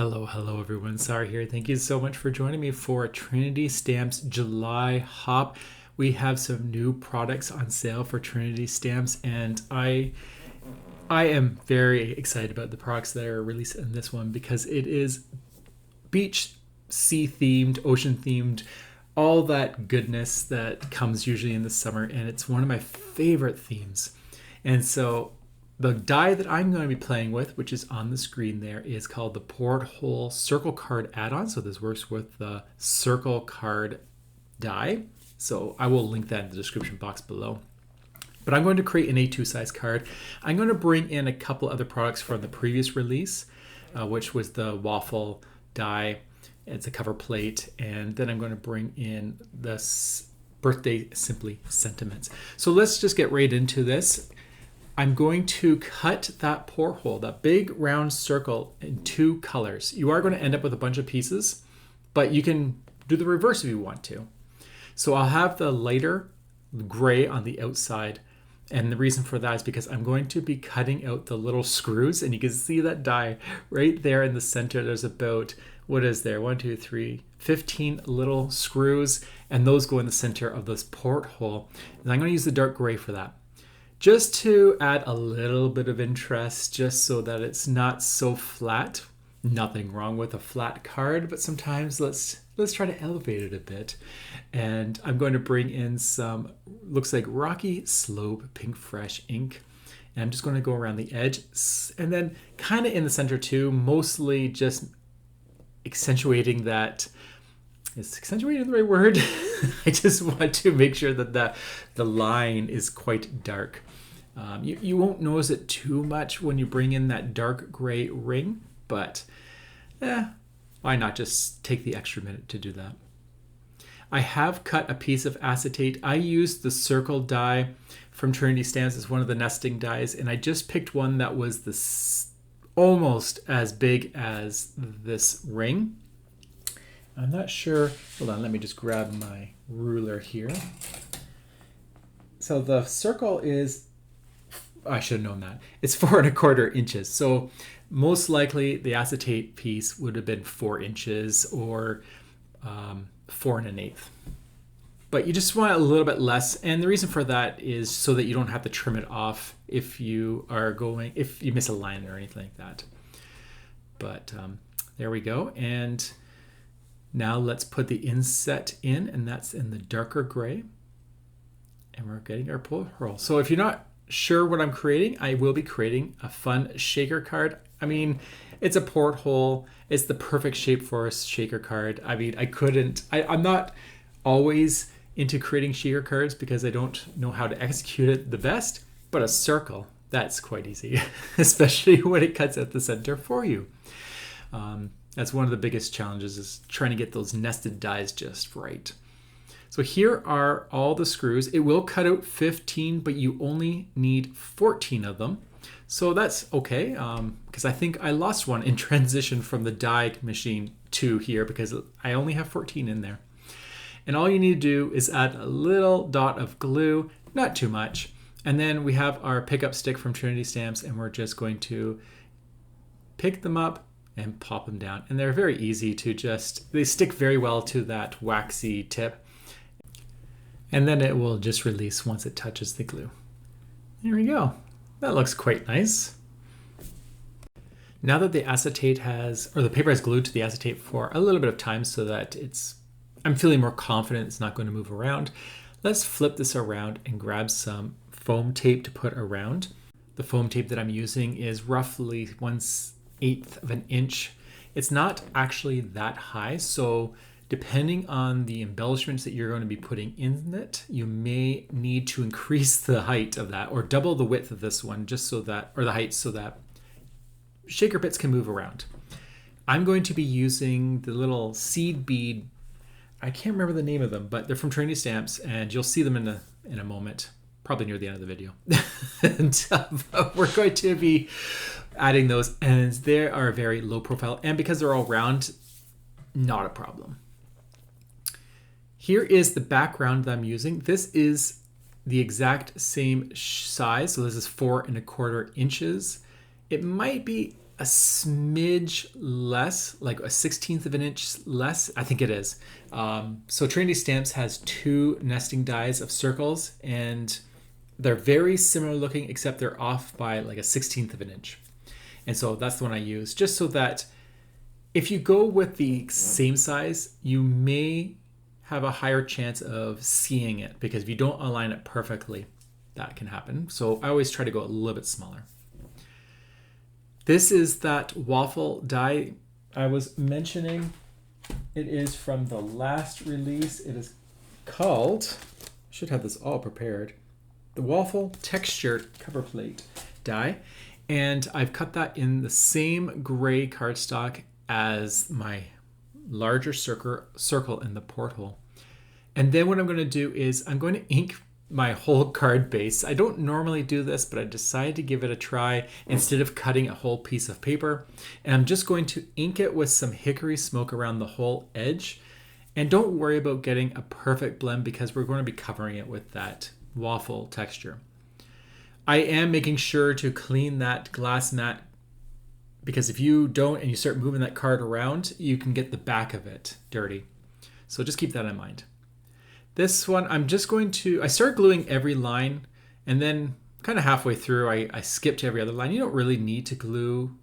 Hello everyone. Sorry here. Thank you so much for joining me for Trinity Stamps July hop. We have some new products on sale for Trinity Stamps, and I am very excited about the products that are released in this one because it is beach, sea themed, ocean themed, all that goodness that comes usually in the summer, and it's one of my favorite themes. And so the die that I'm going to be playing with, which is on the screen there, is called the Porthole Circle Card Add-on. So this works with the Circle Card die. So I will link that in the description box below. But I'm going to create an A2 size card. I'm going to bring in a couple other products from the previous release, which was the waffle die. It's a cover plate. And then I'm going to bring in the birthday simply sentiments. So let's just get right into this. I'm going to cut that porthole, that big round circle, in two colors. You are going to end up with a bunch of pieces, but you can do the reverse if you want to. So I'll have the lighter gray on the outside, and the reason for that is because I'm going to be cutting out the little screws, and you can see that die right there in the center. There's about, what is there, 15 little screws, and those go in the center of this porthole. And I'm going to use the dark gray for that, just to add a little bit of interest, just so that it's not so flat. Nothing wrong with a flat card, but sometimes let's try to elevate it a bit. And I'm going to bring in some, looks like Rocky Slope Pink Fresh ink. And I'm just going to go around the edge and then kind of in the center too, mostly just accentuating that. Is accentuating the right word? I just want to make sure that the line is quite dark. You won't notice it too much when you bring in that dark gray ring, but why not just take the extra minute to do that? I have cut a piece of acetate. I used the circle die from Trinity Stamps as one of the nesting dies, and I just picked one that was almost as big as this ring. I'm not sure. Hold on, let me just grab my ruler here. So the circle is, I should have known that. It's 4¼ inches. So most likely the acetate piece would have been 4 inches or 4 1/8. But you just want a little bit less. And the reason for that is so that you don't have to trim it off if you miss a line or anything like that. But there we go. And now let's put the inset in, and that's in the darker gray. And we're getting our porthole. So if you're not sure what I'm creating, I will be creating a fun shaker card. I mean, it's a porthole. It's the perfect shape for a shaker card. I mean, I'm not always into creating shaker cards because I don't know how to execute it the best, but a circle, that's quite easy, especially when it cuts at the center for you. That's one of the biggest challenges, is trying to get those nested dies just right. So here are all the screws. It will cut out 15, but you only need 14 of them. So that's okay, because I think I lost one in transition from the die machine to here because I only have 14 in there. And all you need to do is add a little dot of glue, not too much. And then we have our pickup stick from Trinity Stamps, and we're just going to pick them up and pop them down. And they're very easy to they stick very well to that waxy tip. And then it will just release once it touches the glue. There we go. That looks quite nice. Now that the acetate the paper has glued to the acetate for a little bit of time so that I'm feeling more confident it's not going to move around, let's flip this around and grab some foam tape to put around. The foam tape that I'm using is roughly 1/8 of an inch. It's not actually that high, so depending on the embellishments that you're going to be putting in it, you may need to increase the height of that or double the width of this one or the height so that shaker bits can move around. I'm going to be using the little seed bead. I can't remember the name of them, but they're from Trinity Stamps, and you'll see them in a moment, probably near the end of the video. And we're going to be adding those, and they are very low profile, and because they're all round, not a problem. Here is the background that I'm using. This is the exact same size, so this is 4¼ inches. It might be a smidge less, like a 16th of an inch less. I think it is. So Trinity Stamps has 2 nesting dies of circles, and they're very similar looking, except they're off by like a 16th of an inch. And so that's the one I use, just so that if you go with the same size, you may have a higher chance of seeing it, because if you don't align it perfectly, that can happen. So I always try to go a little bit smaller. This is that waffle die I was mentioning. It is from the last release. It is called, I should have this all prepared, the Waffle Texture Cover Plate die. And I've cut that in the same gray cardstock as my larger circle in the Porthole. And then what I'm going to do is I'm going to ink my whole card base. I don't normally do this, but I decided to give it a try instead of cutting a whole piece of paper. And I'm just going to ink it with some hickory smoke around the whole edge. And don't worry about getting a perfect blend, because we're going to be covering it with that waffle texture. I am making sure to clean that glass mat, because if you don't and you start moving that card around, you can get the back of it dirty. So just keep that in mind. This one, I'm just going to, I start gluing every line, and then kind of halfway through, I skip to every other line. You don't really need to glue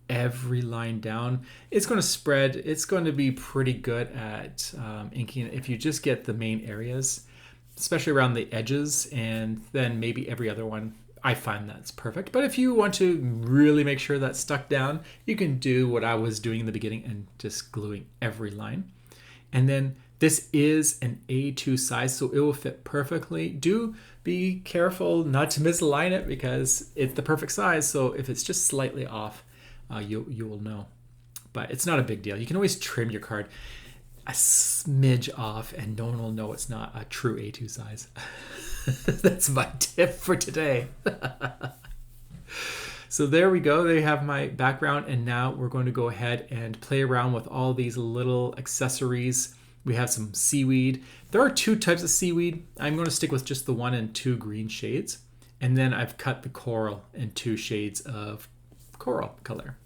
every line down. It's going to spread. It's going to be pretty good at inking if you just get the main areas, especially around the edges, and then maybe every other one. I find that's perfect. But if you want to really make sure that's stuck down, you can do what I was doing in the beginning and just gluing every line. And then this is an A2 size, so it will fit perfectly. Do be careful not to misalign it, because it's the perfect size. So if it's just slightly off, you will know. But it's not a big deal. You can always trim your card a smidge off, and no one will know it's not a true A2 size. That's my tip for today. So there we go. They have my background, and now we're going to go ahead and play around with all these little accessories. We have some seaweed. There are 2 types of seaweed. I'm going to stick with just the 1 and 2 green shades. And then I've cut the coral in 2 shades of coral color.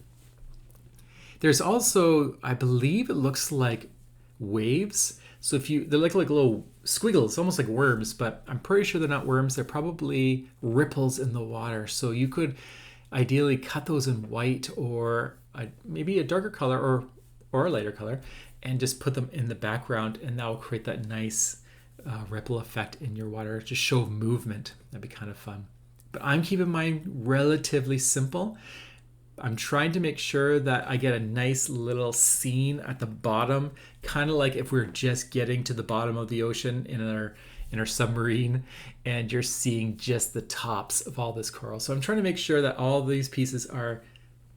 There's also, I believe it looks like waves. So if you, they're like little squiggles, almost like worms, but I'm pretty sure they're not worms. They're probably ripples in the water. So you could ideally cut those in white, or maybe a darker color or a lighter color, and just put them in the background, and that will create that nice ripple effect in your water. Just show movement. That'd be kind of fun. But I'm keeping mine relatively simple. I'm trying to make sure that I get a nice little scene at the bottom, kind of like if we're just getting to the bottom of the ocean in our submarine, and you're seeing just the tops of all this coral. So I'm trying to make sure that all of these pieces are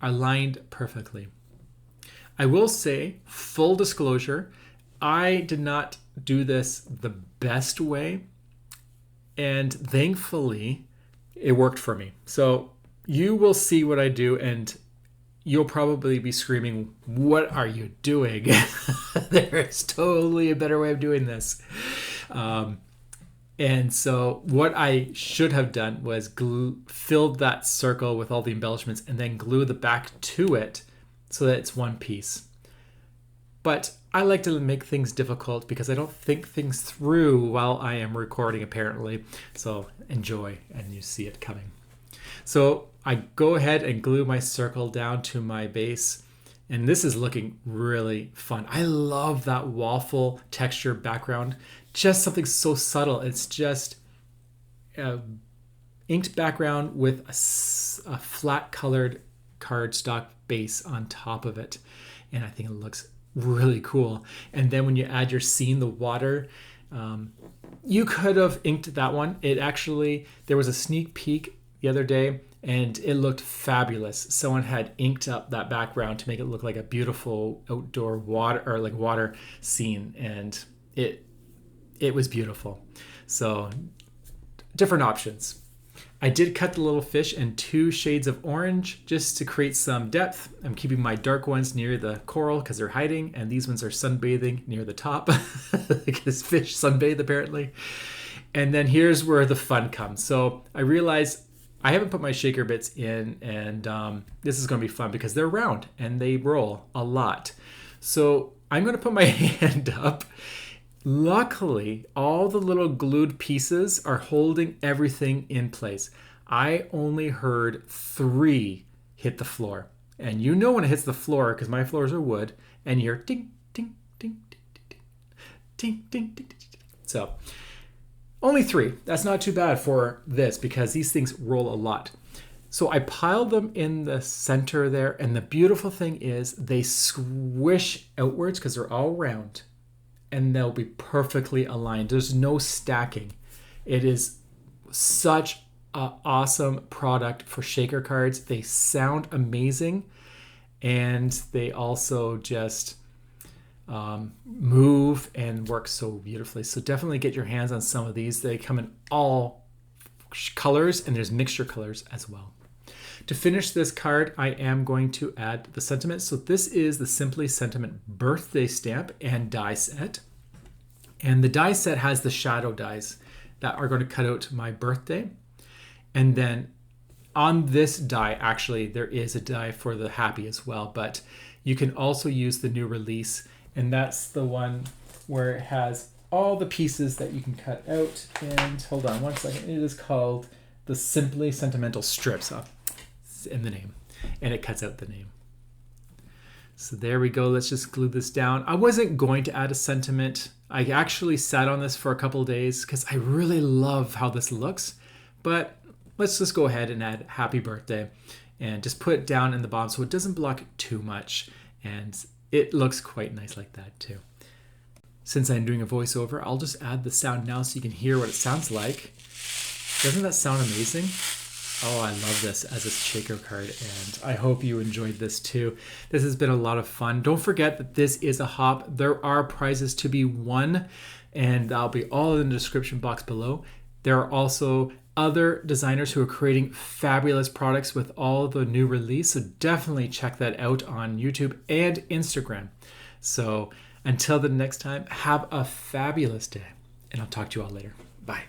aligned perfectly. I will say, full disclosure, I did not do this the best way, and thankfully it worked for me. So you will see what I do, and you'll probably be screaming, "What are you doing?" There is totally a better way of doing this. And so what I should have done was filled that circle with all the embellishments and then glue the back to it so that it's one piece. But I like to make things difficult because I don't think things through while I am recording, apparently. So enjoy, and you see it coming. So I go ahead and glue my circle down to my base, and this is looking really fun. I love that waffle texture background. Just something so subtle. It's just inked background with a flat colored cardstock base on top of it. And I think it looks really cool. And then when you add your scene, the water, you could have inked that one. There was a sneak peek the other day, and it looked fabulous. Someone had inked up that background to make it look like a beautiful outdoor water scene, and it was beautiful. So different options. I did cut the little fish in 2 shades of orange just to create some depth. I'm keeping my dark ones near the coral because they're hiding, and these ones are sunbathing near the top because fish sunbathe apparently. And then here's where the fun comes. So I realized I haven't put my shaker bits in, and this is going to be fun because they're round and they roll a lot. So I'm going to put my hand up. Luckily, all the little glued pieces are holding everything in place. I only heard 3 hit the floor. And you know when it hits the floor, because my floors are wood, and you hear ding, ding, ding, ding, ding, ding, ding, ding, ding. So only 3. That's not too bad for this because these things roll a lot. So I piled them in the center there, and the beautiful thing is they squish outwards because they're all round, and they'll be perfectly aligned. There's no stacking. It is such an awesome product for shaker cards. They sound amazing, and they also just move and work so beautifully. So definitely get your hands on some of these. They come in all colors, and there's mixture colors as well. To finish this card, I am going to add the sentiment. So this is the Simply Sentiment birthday stamp and die set. And the die set has the shadow dies that are going to cut out my birthday. And then on this die, actually, there is a die for the happy as well. But you can also use the new release. And that's the one where it has all the pieces that you can cut out. And hold on one second. It is called the Simply Sentimental Strips. In the name, and it cuts out the name. So there we go. Let's just glue this down. I wasn't going to add a sentiment. I actually sat on this for a couple of days because I really love how this looks, but let's just go ahead and add happy birthday and just put it down in the bottom so it doesn't block too much, and it looks quite nice like that too. Since I'm doing a voiceover, I'll just add the sound now so you can hear what it sounds like. Doesn't that sound amazing? Oh, I love this as a shaker card, and I hope you enjoyed this too. This has been a lot of fun. Don't forget that this is a hop. There are prizes to be won, and that'll be all in the description box below. There are also other designers who are creating fabulous products with all the new release, so definitely check that out on YouTube and Instagram. So until the next time, have a fabulous day, and I'll talk to you all later. Bye.